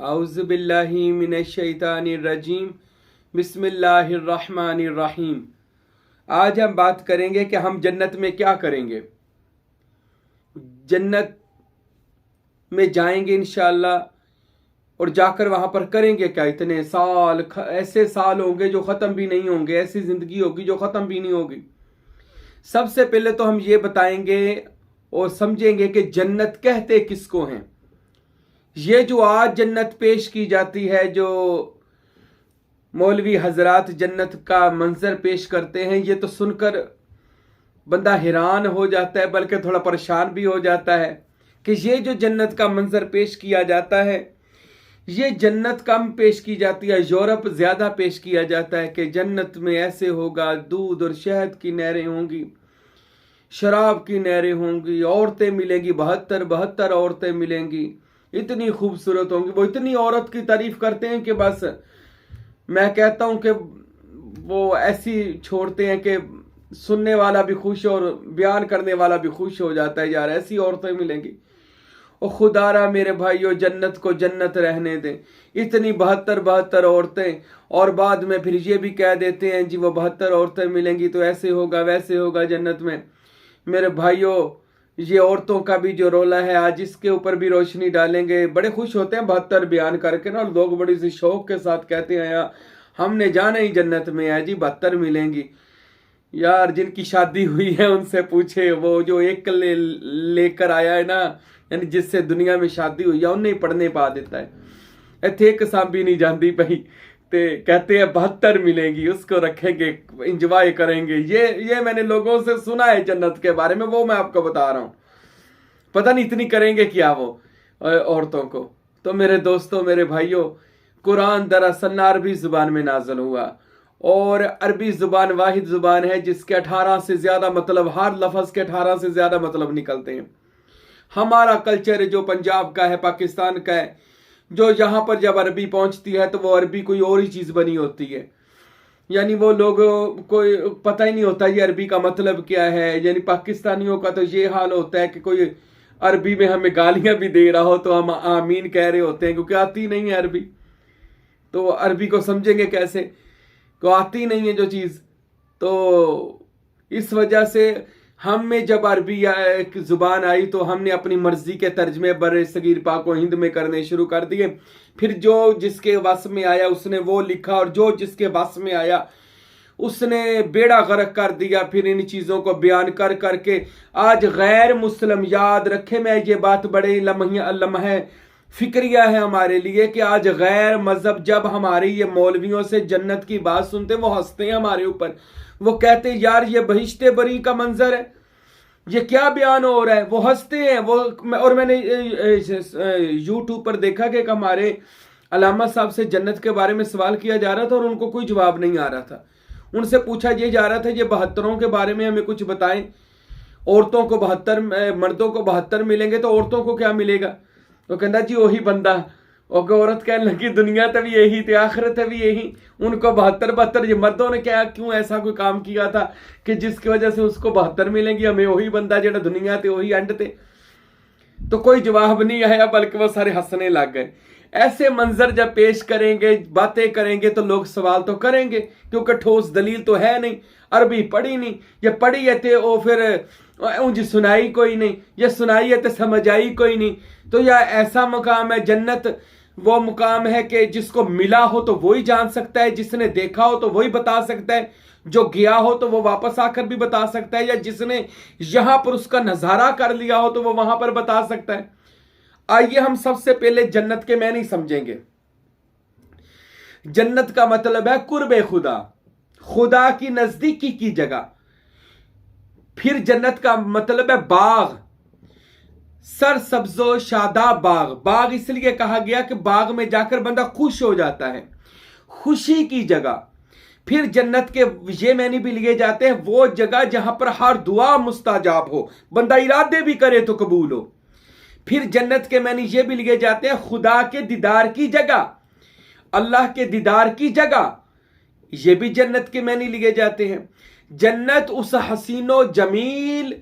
आउज़ु बिल्लाहि मिनश्शैतानिर्रजीम बिस्मिल्लाहिर्रहमानिर्रहीम। आज हम बात करेंगे कि हम जन्नत में क्या करेंगे। जन्नत में जाएंगे इंशाअल्लाह, और जाकर वहां पर करेंगे क्या। इतने साल, ऐसे साल होंगे जो ख़त्म भी नहीं होंगे, ऐसी ज़िंदगी होगी जो ख़त्म भी नहीं होगी। सबसे पहले तो हम ये बताएंगे और समझेंगे कि जन्नत कहते किसको हैं। ये जो आज जन्नत पेश की जाती है, जो मौलवी हजरात जन्नत का मंजर पेश करते हैं, ये तो सुनकर बंदा हैरान हो जाता है, बल्कि थोड़ा परेशान भी हो जाता है कि ये जो जन्नत का मंजर पेश किया जाता है, ये जन्नत कम पेश की जाती है, यूरोप ज़्यादा पेश किया जाता है कि जन्नत में ऐसे होगा, दूध और शहद की नहरें होंगी, शराब की नहरें होंगी, औरतें मिलेंगी, 72 औरतें मिलेंगी, इतनी खूबसूरत होंगी। वो इतनी औरत की तारीफ करते हैं कि बस मैं कहता हूं कि वो ऐसी छोड़ते हैं कि सुनने वाला भी खुश और बयान करने वाला भी खुश हो जाता है, यार ऐसी औरतें मिलेंगी। और खुदारा मेरे भाइयों, जन्नत को जन्नत रहने दें। इतनी 72 औरतें, और बाद में फिर ये भी कह देते हैं जी वो 72 औरतें मिलेंगी तो ऐसे होगा वैसे होगा जन्नत में। मेरे भाइयों, ये औरतों का भी जो रोला है, आज इसके ऊपर भी रोशनी डालेंगे। बड़े खुश होते हैं 72 बयान करके ना, और लोग बड़ी सी शौक के साथ कहते हैं यार हमने जाना ही जन्नत में है जी, 72 मिलेंगी। यार जिनकी शादी हुई है उनसे पूछे, वो जो एक लेकर आया है ना, यानी जिससे दुनिया में शादी हुई है, उन्हें पढ़ने पा देता है। इतने एक सांबी नहीं जानती पई, ते कहते हैं 72 मिलेंगी, उसको रखेंगे, इंजॉय करेंगे। ये मैंने लोगों से सुना है जन्नत के बारे में, वो मैं आपको बता रहा हूँ। पता नहीं इतनी करेंगे क्या वो औरतों को। तो मेरे दोस्तों, मेरे भाइयों, कुरान दरअसल अरबी जुबान में नाज़िल हुआ, और अरबी जुबान वाहिद जुबान है जिसके 18 से ज्यादा मतलब, हर लफ्ज के 18 से ज्यादा मतलब निकलते हैं। हमारा कल्चर जो पंजाब का है, पाकिस्तान का है, जो यहाँ पर जब अरबी पहुंचती है तो वो अरबी कोई और ही चीज बनी होती है। यानी वो लोगों को पता ही नहीं होता ये अरबी का मतलब क्या है। यानी पाकिस्तानियों का तो ये हाल होता है कि कोई अरबी में हमें गालियां भी दे रहा हो तो हम आमीन कह रहे होते हैं, क्योंकि आती नहीं है अरबी। तो अरबी को समझेंगे कैसे, को आती नहीं है जो चीज। तो इस वजह से हम में जब अरबी एक जुबान आई तो हमने अपनी मर्जी के तर्जमे बर सगीर पाक व हिंद में करने शुरू कर दिए। फिर जो जिसके वश में आया उसने वो लिखा, और जो जिसके वश में आया उसने बेड़ा गर्क कर दिया। फिर इन चीज़ों को बयान कर करके आज गैर मुस्लिम, याद रखे मैं ये बात, बड़े लम्हे फिक्रिया है हमारे लिए कि आज गैर मजहब जब हमारे ये मौलवियों से जन्नत की बात सुनते, वो हंसते हैं हमारे ऊपर। वो कहते हैं यार ये बहिश्ते बरी का मंजर है, ये क्या बयान हो रहा है। वो हंसते हैं वो। और मैंने यूट्यूब पर देखा कि हमारे अलामा साहब से जन्नत के बारे में सवाल किया जा रहा था और उनको कोई जवाब नहीं आ रहा था। उनसे पूछा ये जा रहा था ये 72 के बारे में हमें कुछ बताएं। औरतों को 72, मर्दों को 72 मिलेंगे तो औरतों को क्या मिलेगा। तो कहता जी वही बंदा। और औरत कहने लगी दुनिया तो भी यही थी, आखिरत भी यही। उनको 72 ये मर्दों ने क्या क्यों ऐसा कोई काम किया था कि जिसकी वजह से उसको 72 मिलेंगी, हमें वही बंदा जो दुनिया थे वही एंड थे। तो कोई जवाब नहीं आया, बल्कि वो सारे हंसने लग गए। ऐसे मंजर जब पेश करेंगे, बातें करेंगे, तो लोग सवाल तो करेंगे, क्योंकि ठोस दलील तो है नहीं। अरबी पढ़ी नहीं, ये पढ़ी है थे वो फिर ऊंज सुनाई कोई नहीं, ये सुनाई है तो समझ आई कोई नहीं। तो यह ऐसा मुकाम है जन्नत, वो मुकाम है कि जिसको मिला हो तो वही जान सकता है, जिसने देखा हो तो वही बता सकता है, जो गया हो तो वो वापस आकर भी बता सकता है, या जिसने यहां पर उसका नजारा कर लिया हो तो वो वहां पर बता सकता है। आइए हम सबसे पहले जन्नत के मैनी समझेंगे। जन्नत का मतलब है कुर्बे खुदा, खुदा की नजदीकी की जगह। फिर जन्नत का मतलब है बाग, सर सब्जो शादाब बाग। बाग इसलिए कहा गया कि बाग में जाकर बंदा खुश हो जाता है, खुशी की जगह। फिर जन्नत के ये मैंने भी लिए जाते हैं वो जगह जहां पर हर दुआ मुस्ताजाब हो, बंदा इरादे भी करे तो कबूल हो। फिर जन्नत के मैंने ये भी लिए जाते हैं खुदा के दीदार की जगह, अल्लाह के दीदार की जगह। ये भी जन्नत के मैंने लिए जाते हैं। जन्नत उस हसीनो जमील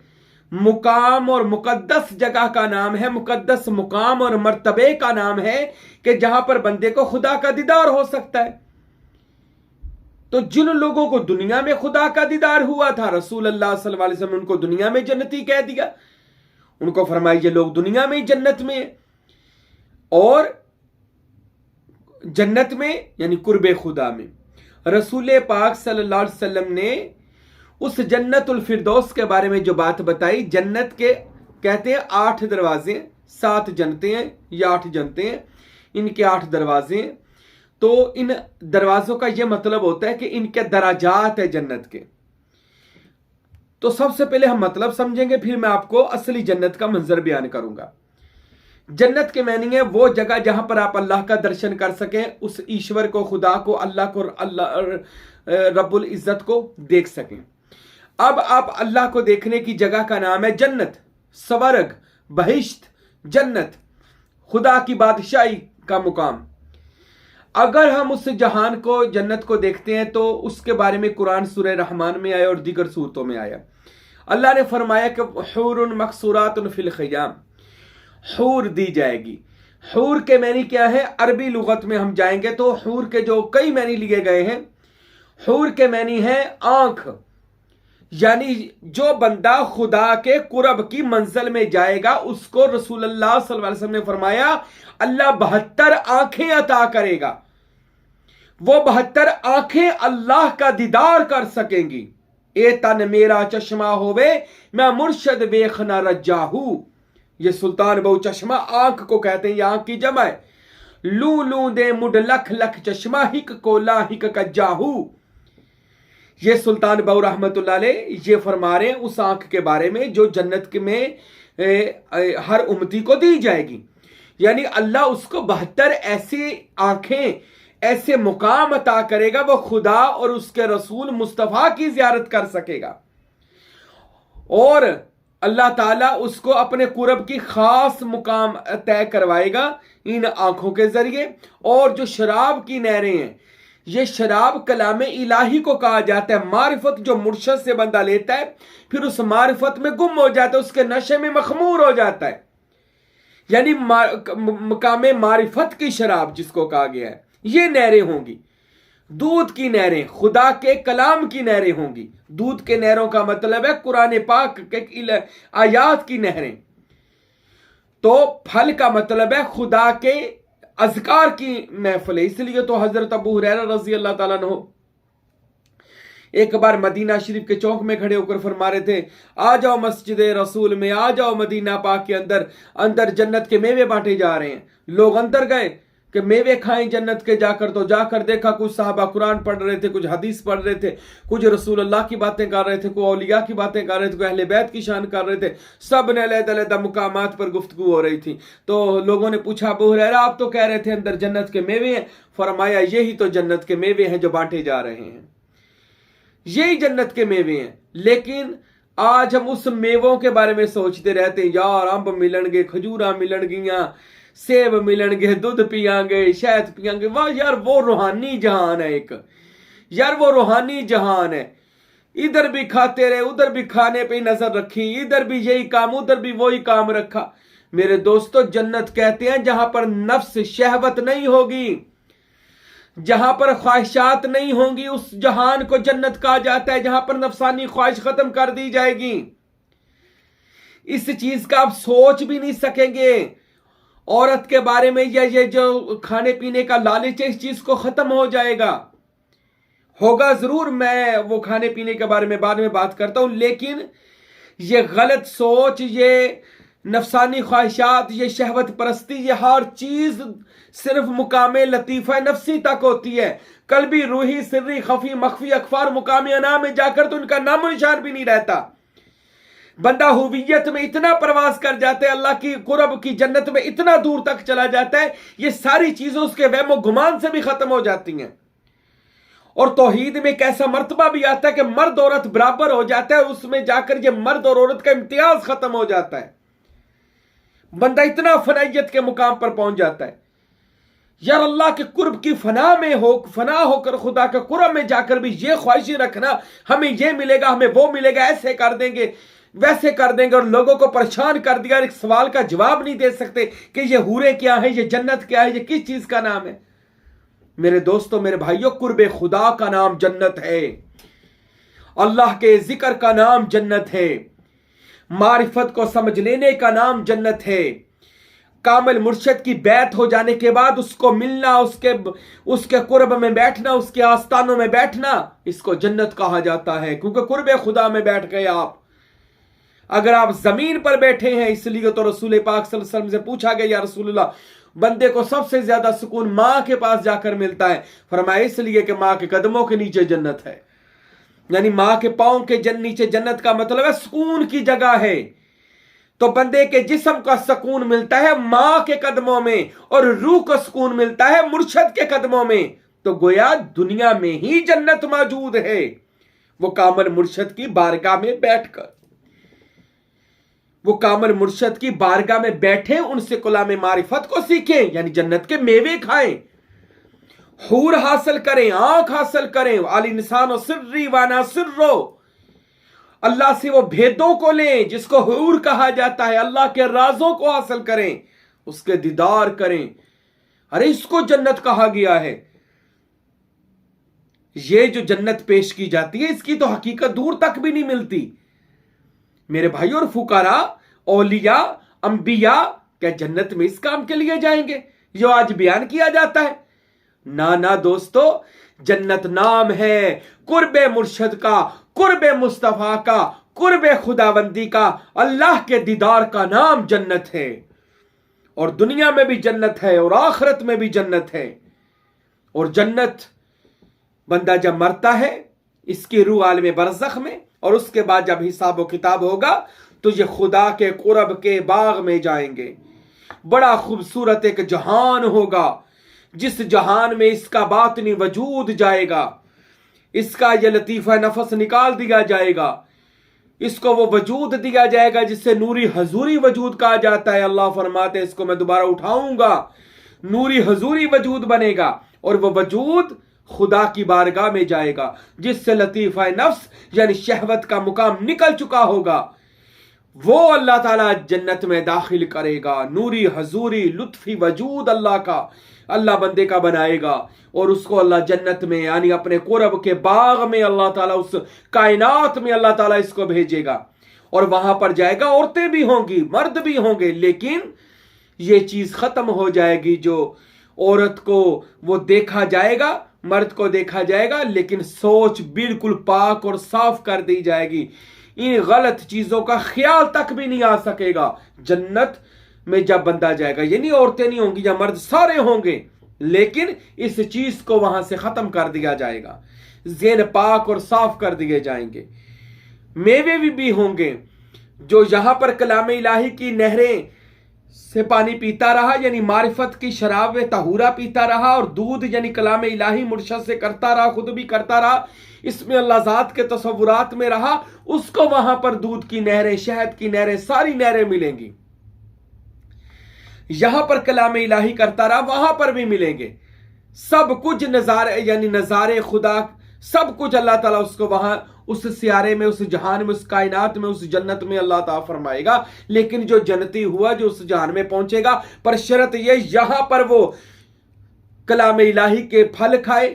मुकाम और मुकद्दस जगह का नाम है, मुकद्दस मुकाम और मर्तबे का नाम है कि जहां पर बंदे को खुदा का दीदार हो सकता है। तो जिन लोगों को दुनिया में खुदा का दीदार हुआ था, रसूल अल्लाह सल्लल्लाहु अलैहि वसल्लम उनको दुनिया में जन्नती कह दिया। उनको फरमाया ये लोग दुनिया में ही जन्नत में है, और जन्नत में यानी कुर्बे खुदा में। रसूल पाक सल्लल्लाहु अलैहि वसल्लम ने उस जन्नतुल फिरदौस के बारे में जो बात बताई, जन्नत के कहते हैं 8 दरवाजे, 7 जन्नतें हैं या 8 जन्नतें हैं, इनके 8 दरवाजे हैं। तो इन दरवाजों का यह मतलब होता है कि इनके दराजात है जन्नत के। तो सबसे पहले हम मतलब समझेंगे, फिर मैं आपको असली जन्नत का मंजर बयान करूंगा। जन्नत के मानी है वो जगह जहां पर आप अल्लाह का दर्शन कर सकें, उस ईश्वर को, खुदा को, अल्लाह को, अल्लाह रब्बुल इज्जत को देख सकें। अब आप अल्लाह को देखने की जगह का नाम है जन्नत, स्वर्ग, बहिश्त, जन्नत, खुदा की बादशाही का मुकाम। अगर हम उस जहान को, जन्नत को देखते हैं तो उसके बारे में कुरान सूरह रहमान में आया और दीगर सूरतों में आया। अल्लाह ने फरमाया कि हूरुन मकसूरातुन फिल खियाम, हूर दी जाएगी। हूर के मैनी क्या है? अरबी लुगत में हम जाएंगे तो हूर के जो कई मैनी लिए गए हैं, हूर के मैनी है आंख, यानी जो बंदा खुदा के कुरब की मंजिल में जाएगा उसको रसूलुल्लाह सल्लल्लाहु अलैहि वसल्लम ने फरमाया अल्लाह 72 आंखें अता करेगा। वो 72 आंखें अल्लाह का दीदार कर सकेंगी। ए तन मेरा चश्मा होवे मैं मुर्शद वेखना रजाहू। ये सुल्तान बहु चश्मा आंख को कहते हैं, ये आंख की जमा है। लू लू दे मुड लख लख चश्मा हिक कोला हिक कज्जाहू। ये सुल्तान बहु रहमतुल्लाह अलैह ये फरमा रहे हैं उस आंख के बारे में जो जन्नत में हर उम्मती को दी जाएगी। यानी अल्लाह उसको 72 ऐसी आंखें, ऐसे मुकाम अता करेगा, वो खुदा और उसके रसूल मुस्तफा की जियारत कर सकेगा, और अल्लाह ताला उसको अपने कुरब की खास मुकाम तय करवाएगा इन आंखों के जरिए। और जो शराब की नहरें हैं, ये शराब कलाम इलाही को कहा जाता है। मारिफत जो मुर्शद से बंदा लेता है फिर उस मारिफत में गुम हो जाता है, उसके नशे में मखमूर हो जाता है, यानी मकाम मारिफत की शराब जिसको कहा गया है। ये नहरें होंगी, दूध की नहरें, खुदा के कलाम की नहरें होंगी। दूध के नहरों का मतलब है कुरान पाक के आयात की नहरें। तो फल का मतलब है खुदा के अज़कार की महफिल। इसलिए तो हजरत अबू हुरैरा रज़ी अल्लाह ताला अन्हु एक बार मदीना शरीफ के चौक में खड़े होकर फरमा रहे थे, आ जाओ मस्जिद रसूल में, आ जाओ मदीना पाक के अंदर, अंदर जन्नत के मेवे बांटे जा रहे हैं। लोग अंदर गए कि मेवे खाएं जन्नत के जाकर, तो जाकर देखा कुछ साहबा कुरान पढ़ रहे थे, कुछ हदीस पढ़ रहे थे, कुछ रसूल अल्लाह की बातें कर रहे थे, कोई औलिया की बातें कर रहे थे, कोई अहले बैत की शान कर रहे थे। सब ने अलग-अलग मुकामात पर गुफ्तगू हो रही थी। तो लोगों ने पूछा, अबू हुरैरा आप तो कह रहे थे अंदर जन्नत के मेवे हैं। फरमाया यही तो जन्नत के मेवे हैं जो बांटे जा रहे हैं, यही जन्नत के मेवे हैं। लेकिन आज हम उस मेवों के बारे में सोचते रहते हैं, यार अंब मिलणगे, खजूरा मिलणगियां, सेब मिलणगे, दूध पियांगे, शहद पियांगे। वाह यार, वो रूहानी जहान है एक, यार वो रूहानी जहान है। इधर भी खाते रहे, उधर भी खाने पे नजर रखी, इधर भी यही काम, उधर भी वही काम रखा। मेरे दोस्तों, जन्नत कहते हैं जहां पर नफ्स शहवत नहीं होगी, जहां पर ख्वाहिशात नहीं होंगी, उस जहान को जन्नत कहा जाता है। जहां पर नफसानी ख्वाहिश खत्म कर दी जाएगी, इस चीज का आप सोच भी नहीं सकेंगे। औरत के बारे में ये जो खाने पीने का लालच है, इस चीज को खत्म हो जाएगा। होगा जरूर, मैं वो खाने पीने के बारे में बाद में बात करता हूं, लेकिन ये गलत सोच, ये नफसानी ख्वाहिशात, ये शहवत परस्ती, ये हर चीज सिर्फ मुकामे लतीफा नफसी तक होती है। कल्बी, रूही, सिर्री, खफी, मखफी, अखफार मुकामे अना में जाकर तो उनका नामो निशान भी नहीं रहता। बंदा हुवियत में इतना प्रवास कर जाता है, अल्लाह की कुरब की जन्नत में इतना दूर तक चला जाता है, ये सारी चीजें उसके वहमो गुमान से भी खत्म हो जाती हैं। और तौहीद में एक ऐसा मर्तबा भी आता है कि मर्द औरत बराबर हो जाता है, उसमें जाकर ये मर्द और औरत का इम्तियाज खत्म हो जाता है। बंदा इतना फनाइयत के मुकाम पर पहुंच जाता है। यार अल्लाह के कुर्ब की फना होकर खुदा के कुर्ब में जाकर भी ये ख्वाहिशें रखना, हमें ये मिलेगा, हमें वो मिलेगा, ऐसे कर देंगे। वैसे कर देंगे और लोगों को परेशान कर दिया, एक सवाल का जवाब नहीं दे सकते कि ये हूरे क्या है, ये जन्नत क्या है, ये किस चीज का नाम है। मेरे दोस्तों, मेरे भाइयों, कुर्बे खुदा का नाम जन्नत है, अल्लाह के जिक्र का नाम जन्नत है, मारिफत को समझ लेने का नाम जन्नत है, कामिल मुर्शिद की बैत हो जाने के बाद उसको मिलना, उसके कुर्ब में बैठना, उसके आस्थानों में बैठना, इसको जन्नत कहा जाता है, क्योंकि कुर्बे खुदा में बैठ गए आप। अगर आप जमीन पर बैठे हैं, इसलिए तो रसूल पाक सल्लल्लाहु अलैहि वसल्लम से पूछा गया, या रसूलुल्लाह, बंदे को सबसे ज्यादा सुकून मां के पास जाकर मिलता है। फरमाया इसलिए कि मां के कदमों के नीचे जन्नत है, यानी मां के पांव के नीचे जन्नत का मतलब है सुकून की जगह है। तो बंदे के जिस्म का सुकून मिलता है मां के कदमों में, और रूह को सुकून मिलता है मुर्शिद के कदमों में। तो गोया दुनिया में ही जन्नत मौजूद है, वो कामिल मुर्शिद की बारगाह में बैठकर, वो कामिल मुर्शिद की बारगाह में बैठे, उनसे कलाम मारिफत को सीखें, यानी जन्नत के मेवे खाएं, हूर हासिल करें, आंख हासिल करें, आली निशान सिर्री वाना सिर्रो, अल्लाह से वो भेदों को लें जिसको हूर कहा जाता है, अल्लाह के राजों को हासिल करें, उसके दीदार करें। अरे इसको जन्नत कहा गया है। ये जो जन्नत पेश की जाती है, इसकी तो हकीकत दूर तक भी नहीं मिलती। मेरे भाई और फुकारा, औलिया, अंबिया क्या जन्नत में इस काम के लिए जाएंगे जो आज बयान किया जाता है? ना ना दोस्तों, जन्नत नाम है कुर्बे मुर्शिद का, कुर्बे मुस्तफा का, कुर्बे खुदाबंदी का, अल्लाह के दीदार का नाम जन्नत है। और दुनिया में भी जन्नत है और आखिरत में भी जन्नत है। और जन्नत बंदा जब मरता है, इसकी रूह आलम बरज़ख में, और उसके बाद जब हिसाब व किताब होगा तो ये खुदा के कुर्ब के बाग में जाएंगे। बड़ा खूबसूरत एक जहान होगा, जिस जहान में इसका बातनी वजूद जाएगा, इसका ये लतीफ़ा नफस निकाल दिया जाएगा, इसको वो वजूद दिया जाएगा जिससे नूरी हजूरी वजूद कहा जाता है। अल्लाह फरमाते हैं इसको मैं दोबारा उठाऊंगा, नूरी हजूरी वजूद बनेगा, और वो वजूद खुदा की बारगाह में जाएगा, जिससे लतीफ़ा नफ्स यानी शहवत का मुकाम निकल चुका होगा। वो अल्लाह ताला जन्नत में दाखिल करेगा, नूरी हजूरी लुत्फी वजूद अल्लाह का, अल्लाह बंदे का बनाएगा, और उसको अल्लाह जन्नत में यानी अपने कुर्ब के बाग में अल्लाह ताला, उस कायनात में अल्लाह ताला इसको भेजेगा। और वहां पर जाएगा, औरतें भी होंगी, मर्द भी होंगे, लेकिन ये चीज खत्म हो जाएगी, जो औरत को वो देखा जाएगा, मर्द को देखा जाएगा, लेकिन सोच बिल्कुल पाक और साफ कर दी जाएगी। इन गलत चीजों का ख्याल तक भी नहीं आ सकेगा। जन्नत में जब बंदा जाएगा, यानी औरतें नहीं होंगी या मर्द, सारे होंगे, लेकिन इस चीज को वहां से खत्म कर दिया जाएगा, ज़हन पाक और साफ कर दिए जाएंगे। मेवे भी होंगे, जो यहां पर कलाम इलाही की नहरें से पानी पीता रहा, यानी मारिफत की शराब व तहूरा पीता रहा, और दूध यानी कलाम इलाही मुर्शिद से करता रहा, खुद भी करता रहा, इसमें अल्लाह ज़ात के तसव्वुरात में रहा, उसको वहां पर दूध की नहरें, शहद की नहरें, सारी नहरें मिलेंगी। यहां पर कलाम इलाही करता रहा, वहां पर भी मिलेंगे। सब कुछ नजारे यानी नजारे खुदा, सब कुछ अल्लाह ताला उसको वहां उस सियारे में, उस जहान में, उस कायनात में, उस जन्नत में अल्लाह ताला फरमाएगा। लेकिन जो जन्नती हुआ, जो उस जहान में पहुंचेगा, पर शर्त ये यहां पर वो कलाम इलाही के फल खाए,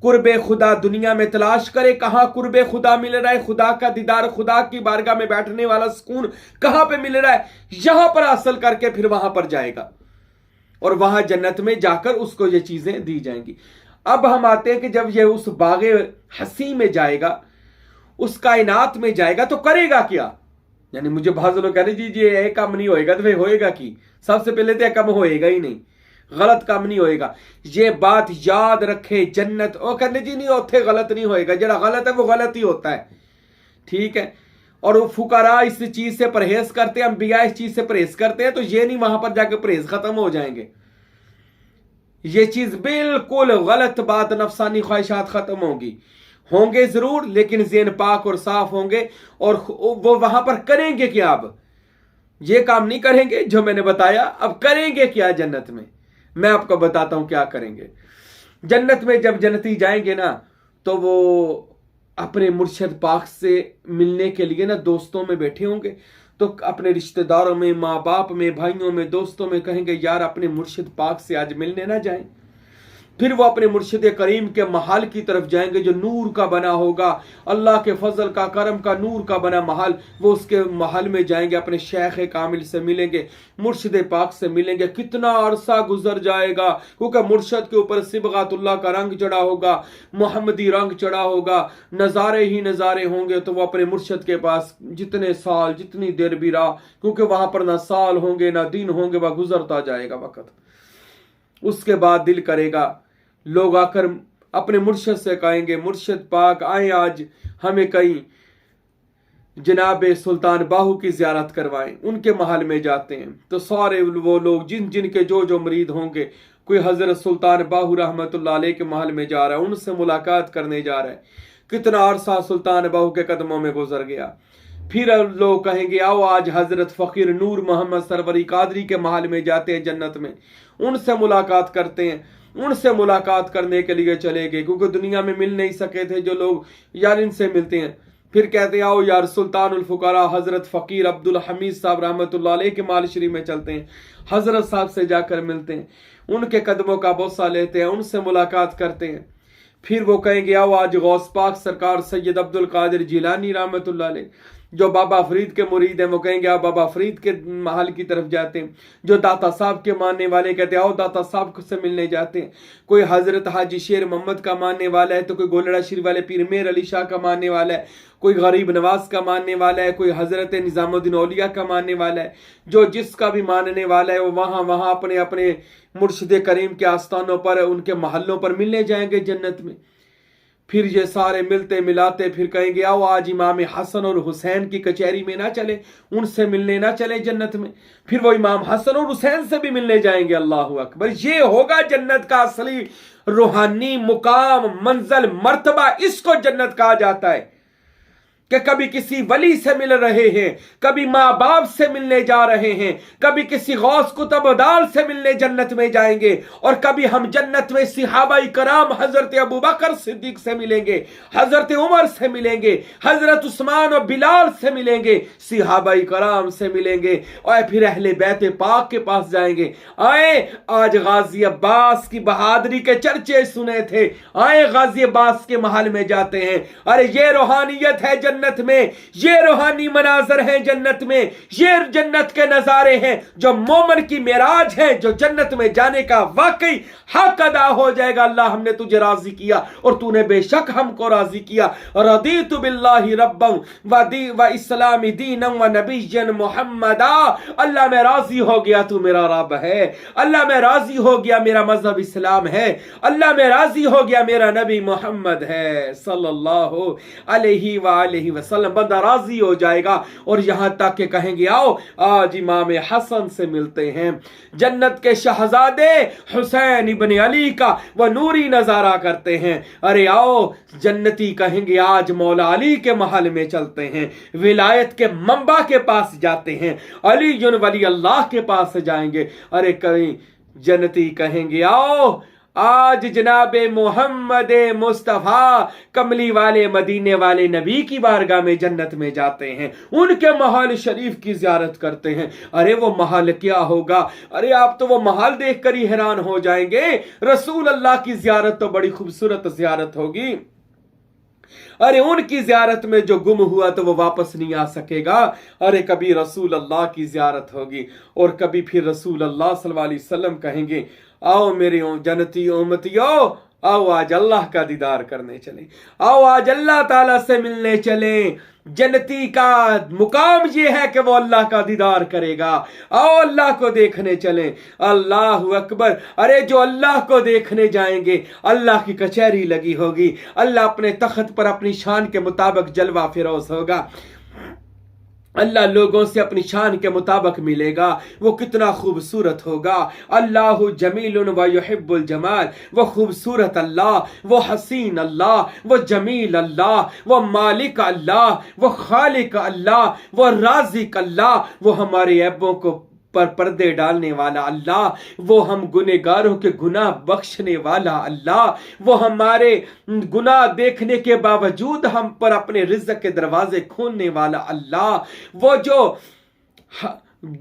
कुर्बे खुदा दुनिया में तलाश करे। कहां कुर्बे खुदा मिल रहा है, खुदा का दीदार, खुदा की बारगाह में बैठने वाला सुकून कहां पे मिल रहा है, यहां पर हासिल करके फिर वहां पर जाएगा, और वहां जन्नत में जाकर उसको ये चीजें दी जाएंगी। अब हम आते हैं कि जब ये उस बागे हसी में जाएगा, उस कायनात में जाएगा, तो करेगा क्या? यानी मुझे बहुत लोग कह रहे जी ये काम नहीं होएगा, तो भाई होएगा की? सबसे पहले तो कम होएगा ही नहीं, गलत काम नहीं होएगा। ये बात याद रखे, जन्नत वो कहते जी नहीं उथे गलत नहीं होएगा, जरा गलत है वो गलत ही होता है, ठीक है। और वो फुकारा इस चीज से परहेज करते हैं, अंबिया इस चीज से परहेज करते हैं, तो ये नहीं वहां पर जाकर परहेज खत्म हो जाएंगे। ये चीज बिल्कुल गलत बात, नफसानी ख्वाहिशात खत्म होंगे जरूर, लेकिन ज़हन पाक और साफ होंगे। और वो वहां पर करेंगे क्या? अब ये काम नहीं करेंगे जो मैंने बताया। अब करेंगे क्या जन्नत में? मैं आपको बताता हूं क्या करेंगे। जन्नत में जब जन्नती जाएंगे ना, तो वो अपने मुर्शद पाक से मिलने के लिए ना दोस्तों में बैठे होंगे तो अपने रिश्तेदारों में, माँ बाप में, भाइयों में, दोस्तों में कहेंगे यार अपने मुर्शिद पाक से आज मिलने ना जाएं। फिर वो अपने मुर्शिद करीम के महल की तरफ जाएंगे जो नूर का बना होगा, अल्लाह के फजल का, करम का, नूर का बना महल। वो उसके महल में जाएंगे, अपने शेख कामिल से मिलेंगे, मुर्शिद पाक से मिलेंगे। कितना अरसा गुजर जाएगा, क्योंकि मुर्शद के ऊपर सिबगातुल्लाह का रंग चढ़ा होगा, मोहम्मदी रंग चढ़ा होगा, नज़ारे ही नज़ारे होंगे। तो वो अपने मुर्शद के पास जितने साल, जितनी देर भी रहा, क्योंकि वहां पर ना साल होंगे ना दिन होंगे, वह गुजरता जाएगा वक्त। उसके बाद दिल करेगा लोग आकर अपने मुर्शद से कहेंगे मुर्शद पाक आए आज हमें कहीं जनाब सुल्तान बाहू की ज़ियारत करवाएं। उनके महल में जाते हैं तो सारे वो लोग जिनके जो मरीद होंगे, कोई हजरत सुल्तान बाहू रहमतुल्लाह अलैह के महल में जा रहा है, उनसे मुलाकात करने जा रहा है। कितना अरसा सुल्तान बाहू के कदमों में गुजर गया। फिर लोग कहेंगे आओ आज हजरत फकीर नूर मोहम्मद सरवरी कादरी के महल में जाते हैं जन्नत में, उनसे मुलाकात करते हैं। उनसे मुलाकात करने के लिए चले गए, क्योंकि दुनिया में मिल नहीं सके थे जो लोग, यार इनसे मिलते हैं। फिर कहते हैं आओ यार सुल्तानुल फुकरा हजरत फकीर अब्दुल हमीद साहब रहमतुल्लाह अलैह के माल शरीफ में चलते हैं, हजरत साहब से जाकर मिलते हैं, उनके कदमों का बोसा लेते हैं, उनसे मुलाकात करते हैं। फिर वो कहेंगे आओ आज गौस पाक सरकार सैयद अब्दुल कादिर जिलानी रहमतुल्लाह अलैह जो बाबा फरीद के मुरीद हैं, वो कहेंगे आप बाबा फरीद के महल की तरफ जाते हैं। जो दाता साहब के मानने वाले कहते हैं आओ दाता साहब से मिलने जाते हैं। कोई हजरत हाजी शेर मोहम्मद का मानने वाला है तो कोई गोलड़ा शरीफ वाले पीर मेर अली शाह का मानने वाला है, कोई गरीब नवाज का मानने वाला है, कोई हजरत निजामुद्दीन औलिया का मानने वाला है। जो जिसका भी मानने वाला है वो वहाँ अपने अपने मुर्शिद करीम के आस्थानों पर, उनके महलों पर मिलने जाएंगे जन्नत में। फिर ये सारे मिलते मिलाते फिर कहेंगे आओ आज इमाम हसन और हुसैन की कचहरी में ना चले, उनसे मिलने ना चले जन्नत में। फिर वो इमाम हसन और हुसैन से भी मिलने जाएंगे। अल्लाह अकबर। ये होगा जन्नत का असली रूहानी मुकाम, मंजिल, मर्तबा। इसको जन्नत कहा जाता है कि कभी किसी वली से मिल रहे हैं, कभी माँ बाप से मिलने जा रहे हैं, कभी किसी गौस कुतुबदार से मिलने जन्नत में जाएंगे, और कभी हम जन्नत में सहाबाई कराम हजरत अबू बकर सिद्दीक से मिलेंगे, हजरत उमर से मिलेंगे, हजरत उस्मान और बिलाल से मिलेंगे, सहाबाई कराम से मिलेंगे, और फिर अहले बैत पाक के पास जाएंगे। आए आज गाजी अब्बास की बहादुरी के चर्चे सुने थे, आए गाजी अब्बास के महल में जाते हैं। अरे ये रूहानियत है जन्नत में, ये रूहानी मनाजर हैं जन्नत में, ये जन्नत के नजारे हैं जो मोमन की मेराज है, जो जन्नत में जाने का वाकई हक अदा हो जाएगा। अल्लाह हमने तुझे राजी किया और तूने बेशक हमको राजी किया। रदीतु बिल्लाहि रब्बन व इस्लामी दीनन व नबिय्यन मुहम्मदा। अल्लाह मैं राजी हो गया, तू मेरा रब है। अल्लाह मैं राजी हो गया, मेरा मजहब इस्लाम है। अल्लाह मैं राजी हो गया, मेरा नबी मोहम्मद है सल्लल्लाहु अलैहि वसल्लम। बंदा राजी हो जाएगा और यहां तक के कहेंगे आओ आज इमाम हसन से मिलते हैं, जन्नत के शहजादे हुसैन इब्न अली का वो नूरी नजारा करते हैं। अरे आओ जन्नती कहेंगे आज मौला अली के महल में चलते हैं, विलायत के मंबा के पास जाते हैं, अली वली अल्लाह के पास जाएंगे। अरे कहीं जन्नती कहेंगे आओ आज जनाब मोहम्मद मुस्तफ़ा कमली वाले मदीने वाले नबी की बारगाह में जन्नत में जाते हैं, उनके महल शरीफ की ज़ियारत करते हैं। अरे वो महल क्या होगा, अरे आप तो वो महल देखकर ही हैरान हो जाएंगे। रसूल अल्लाह की ज़ियारत तो बड़ी खूबसूरत ज़ियारत होगी। अरे उनकी ज़ियारत में जो गुम हुआ तो वो वापस नहीं आ सकेगा। अरे कभी रसूल अल्लाह की ज़ियारत होगी और कभी फिर रसूल अल्लाह सल्लल्लाहु अलैहि वसल्लम कहेंगे आओ मेरे जन्नती उम्मतियो, आओ आज अल्लाह का दीदार करने चले, आओ आज अल्लाह ताला से मिलने चले। जन्नती का मुकाम ये है कि वो अल्लाह का दीदार करेगा। आओ अल्लाह को देखने चले। अल्लाह अकबर। अरे जो अल्लाह को देखने जाएंगे अल्लाह की कचहरी लगी होगी, अल्लाह अपने तख्त पर अपनी शान के मुताबिक जलवा फिरोज होगा, अल्लाह लोगों से अपनी शान के मुताबिक मिलेगा। वो कितना खूबसूरत होगा। अल्लाहु जमीलुन व युहिब्बुल जमाल। वो खूबसूरत अल्लाह, वो हसीन अल्लाह, वो जमील अल्लाह, वो मालिक अल्लाह, वो खालिक अल्लाह, वो राज़िक अल्लाह, वो हमारे ऐबों को پر پردے ڈالنے والا اللہ، وہ ہم گنہگاروں کے گناہ بخشنے والا اللہ، وہ ہمارے گناہ دیکھنے کے باوجود ہم پر اپنے رزق کے دروازے کھولنے والا اللہ، وہ جو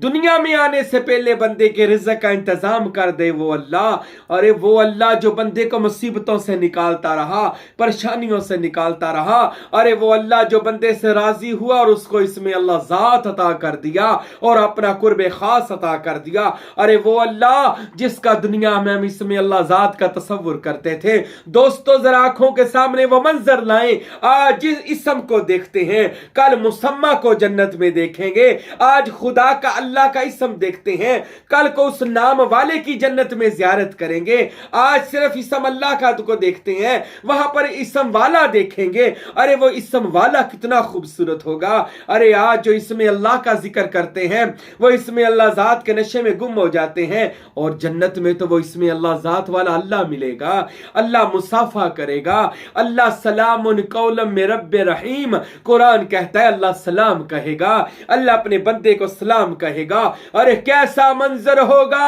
دنیا میں آنے سے پہلے بندے کے رزق کا انتظام کر دے وہ اللہ، ارے وہ اللہ جو بندے کو مصیبتوں سے نکالتا رہا، پریشانیوں سے نکالتا رہا، ارے وہ اللہ جو بندے سے راضی ہوا اور اس کو اس میں اللہ ذات عطا کر دیا اور اپنا قرب خاص عطا کر دیا، ارے وہ اللہ جس کا دنیا میں ہم اس میں اللہ ذات کا تصور کرتے تھے۔ دوستو ذرا آنکھوں کے سامنے وہ منظر لائیں، آج جس اسم کو دیکھتے ہیں کل مسمہ کو جنت میں دیکھیں گے، آج خدا کا اللہ کا اسم دیکھتے ہیں کل کو اس نام والے کی جنت میں زیارت کریں گے، آج صرف اسم اللہ کا کو دیکھتے ہیں وہاں پر اسم والا دیکھیں گے، ارے وہ اسم والا کتنا خوبصورت ہوگا، ارے آج جو اسم اللہ کا ذکر کرتے ہیں وہ اسم اللہ ذات کے نشے میں گم ہو جاتے ہیں، اور جنت میں تو وہ اسم اللہ ذات والا اللہ ملے گا، اللہ مصافحہ کرے گا، اللہ سلام قولا من رب رحیم، قرآن کہتا ہے اللہ سلام کہے گا، اللہ اپنے بندے کو سلام کہے گا، ارے کیسا منظر ہوگا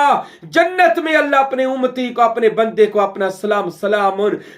جنت میں، اللہ اپنے امتی کو اپنے بندے کو اپنا سلام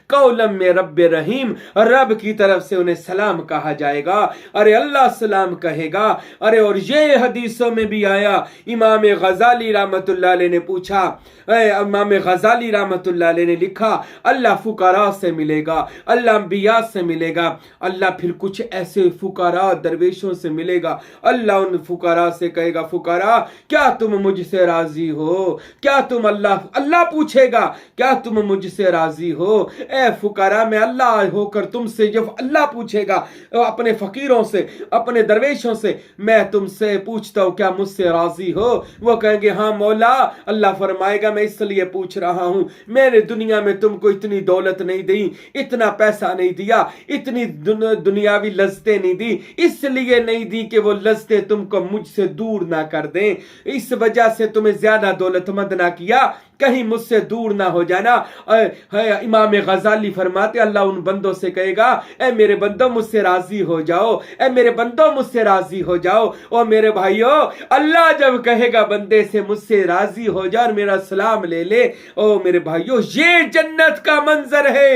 قولا من رب رحیم، رب کی طرف سے انہیں سلام کہا جائے گا، ارے اللہ سلام کہے گا، ارے اور یہ حدیثوں میں بھی آیا، امام غزالی رحمت اللہ علیہ نے پوچھا، امام غزالی رحمت اللہ علیہ نے لکھا اللہ فقراء سے ملے گا، اللہ انبیاء سے ملے گا، اللہ پھر کچھ ایسے فقراء درویشوں سے ملے گا، اللہ ان فقراء سے کہے گا فقراء کیا تم مجھ سے راضی ہو، کیا تم اللہ پوچھے گا کیا تم مجھ سے راضی ہو، اے فقراء میں اللہ ہو کر تم سے جب اللہ پوچھے گا اپنے فقیروں سے اپنے درویشوں سے، میں تم سے پوچھتا ہوں کیا مجھ سے راضی ہو، وہ کہیں گے ہاں مولا، اللہ فرمائے گا میں اس لیے پوچھ رہا ہوں میں نے دنیا میں تم کو اتنی دولت نہیں دی، اتنا پیسہ نہیں دیا، اتنی دنیاوی لذتیں نہیں دی، اس لیے نہیں دی کہ وہ لذتیں تم کو مجھ سے دور نہ کر دیں، اس وجہ سے تمہیں زیادہ دولت مند نہ کیا کہیں مجھ سے دور نہ ہو جانا۔ امام غزالی فرماتے اللہ ان بندوں سے کہے گا اے میرے بندوں مجھ سے راضی ہو جاؤ، اے میرے بندوں مجھ سے راضی ہو جاؤ، اور میرے بھائیو اللہ جب کہے گا بندے سے مجھ سے راضی ہو جا اور میرا سلام لے لے، او میرے بھائیو یہ جنت کا منظر ہے،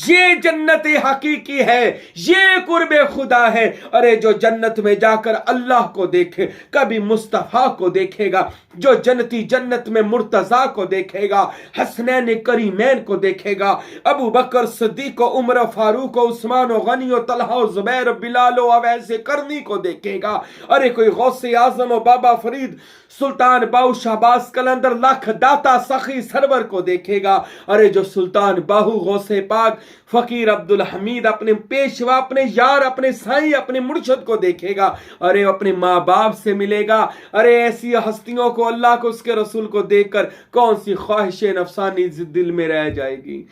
یہ جنت حقیقی ہے، یہ قرب خدا ہے، ارے جو جنت میں جا کر اللہ کو دیکھے کبھی مصطفیٰ کو دیکھے گا، جو جنتی جنت میں مرتضیٰ کو دیکھے گا، حسنین کریمین کو دیکھے گا، ابو بکر صدیق و عمر فاروق و عثمان و غنی و طلحہ و زبیر و بلال و اویس کرنی کو دیکھے گا، ارے کوئی غوث اعظم و بابا فرید سلطان باہو شہباز قلندر لکھ داتا سخی سرور کو دیکھے گا، ارے جو سلطان باہو غوث پاک فقیر عبدالحمید اپنے پیشوا اپنے یار اپنے سائیں اپنے مرشد کو دیکھے گا، ارے اپنے ماں باپ سے ملے گا، ارے ایسی ہستیوں کو اللہ کو اس کے رسول کو دیکھ کر کون سی خواہش نفسانی دل میں رہ جائے گی،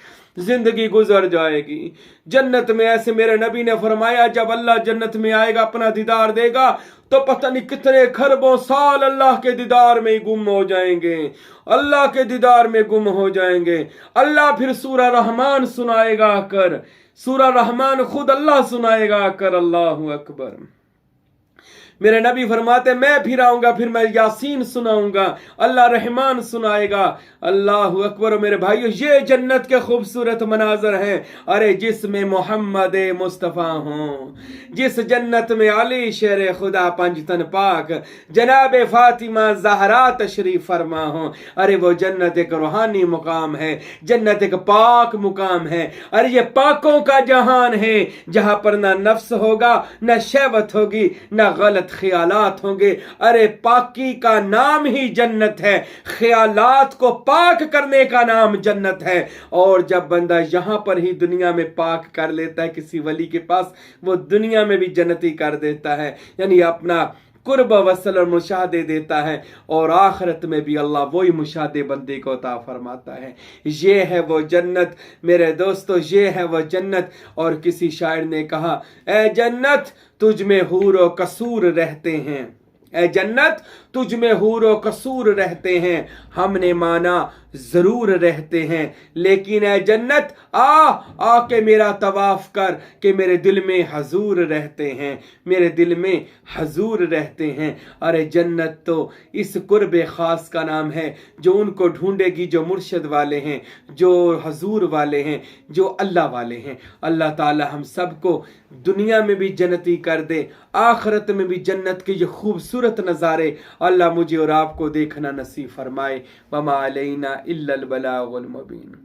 زندگی گزر جائے گی۔ جنت میں ایسے میرے نبی نے فرمایا جب اللہ جنت میں آئے گا اپنا دیدار دے گا تو پتہ نہیں کتنے خربوں سال اللہ کے دیدار میں گم ہو جائیں گے، اللہ کے دیدار میں گم ہو جائیں گے، اللہ پھر سورہ رحمان سنائے گا کر، سورہ رحمان خود اللہ سنائے گا کر، اللہ اکبر۔ میرے نبی فرماتے میں پھر آؤں گا پھر میں یاسین سناؤں گا، اللہ رحمان سنائے گا، اللہ اکبر۔ میرے بھائیو یہ جنت کے خوبصورت مناظر ہیں، ارے جس میں محمد مصطفیٰ ہوں، جس جنت میں علی شیر خدا پنجتن پاک جناب فاطمہ زہرا تشریف فرما ہوں، ارے وہ جنت ایک روحانی مقام ہے، جنت ایک پاک مقام ہے، ارے یہ پاکوں کا جہان ہے جہاں پر نہ نفس ہوگا نہ شہوت ہوگی نہ غلط خیالات ہوں گے، ارے پاکی کا نام ہی جنت ہے، خیالات کو پاک کرنے کا نام جنت ہے، اور جب بندہ یہاں پر ہی دنیا میں پاک کر لیتا ہے کسی ولی کے پاس، وہ دنیا میں بھی جنتی کر دیتا ہے، یعنی اپنا قرب وصل اور مشاہدے دیتا ہے، اور آخرت میں بھی اللہ وہی مشاہدے بندے کو عطا فرماتا ہے۔ یہ ہے وہ جنت میرے دوستو، یہ ہے وہ جنت۔ اور کسی شاعر نے کہا اے جنت تجھ میں حور و قصور رہتے ہیں، اے جنت تجھ میں حور و قصور رہتے ہیں، ہم نے مانا ضرور رہتے ہیں، لیکن اے جنت آ کے میرا طواف کر کہ میرے دل میں حضور رہتے ہیں، میرے دل میں حضور رہتے ہیں۔ ارے جنت تو اس قرب خاص کا نام ہے جو ان کو ڈھونڈے گی جو مرشد والے ہیں، جو حضور والے ہیں، جو اللہ والے ہیں۔ اللہ تعالی ہم سب کو دنیا میں بھی جنتی کر دے، آخرت میں بھی جنت کے یہ خوبصورت نظارے اللہ مجھے اور آپ کو دیکھنا نصیب فرمائے۔ وما علینا الا البلاغ المبین۔